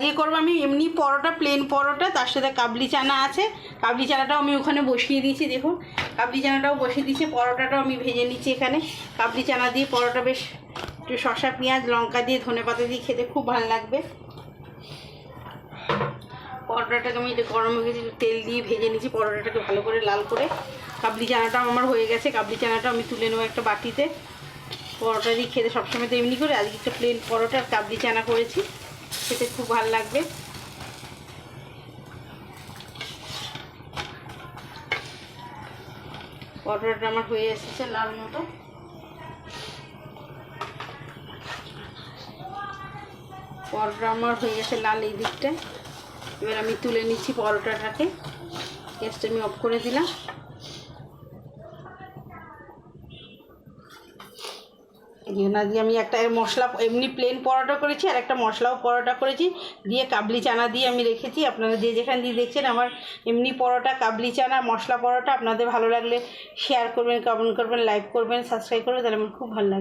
ये করব আমি এমনি পরোটা, প্লেন পরোটা, তার সাথে কাবলি চানা আছে। কাবলি চানাটাও আমি ওখানে বসিয়ে দিয়েছি, দেখুন কাবলি চানাটাও বসিয়ে দিয়েছি। পরোটাটাও আমি ভেজে নিচ্ছি এখানে। কাবলি চানা দিয়ে পরোটা বেশ একটু শসা, পেঁয়াজ, লঙ্কা দিয়ে, ধনেপাতা দিয়ে খেতে খুব ভালো লাগবে। পরোটাটাকে আমি গরম হয়ে গেছে, তেল দিয়ে ভেজে নিচ্ছি পরোটাটাকে ভালো করে লাল করে। কাবলি চানাটাও আমার হয়ে গেছে। কাবলি চানাটা আমি তুলে নেবো একটা বাটিতে। পরোটা দিয়ে খেতে সবসময় তো এমনি করে, আজকে একটা প্লেন পরোটা আর কাবলি চানা করেছি, খেতে খুব ভালো লাগবে। পরোটাটা আমার হয়ে এসেছে লাল মতো। পরোটা আমার হয়ে গেছে লাল এই দিকটা। এবার আমি তুলে নিচ্ছি পরোটাটাকে। গ্যাসটা আমি অফ করে দিলাম। না দিয়ে আমি একটা মশলা, এমনি প্লেন পরোটা করেছি আর একটা মশলাও পরোটা করেছি, দিয়ে কাবলি চানা দিয়ে আমি রেখেছি। আপনারা যে যেখান দিয়ে দেখছেন আমার এমনি পরোটা, কাবলি চানা, মশলা পরোটা, আপনাদের ভালো লাগলে শেয়ার করবেন, কমেন্ট করবেন, লাইক করবেন, সাবস্ক্রাইব করবেন, তাহলে আমার খুব ভালো লাগবে।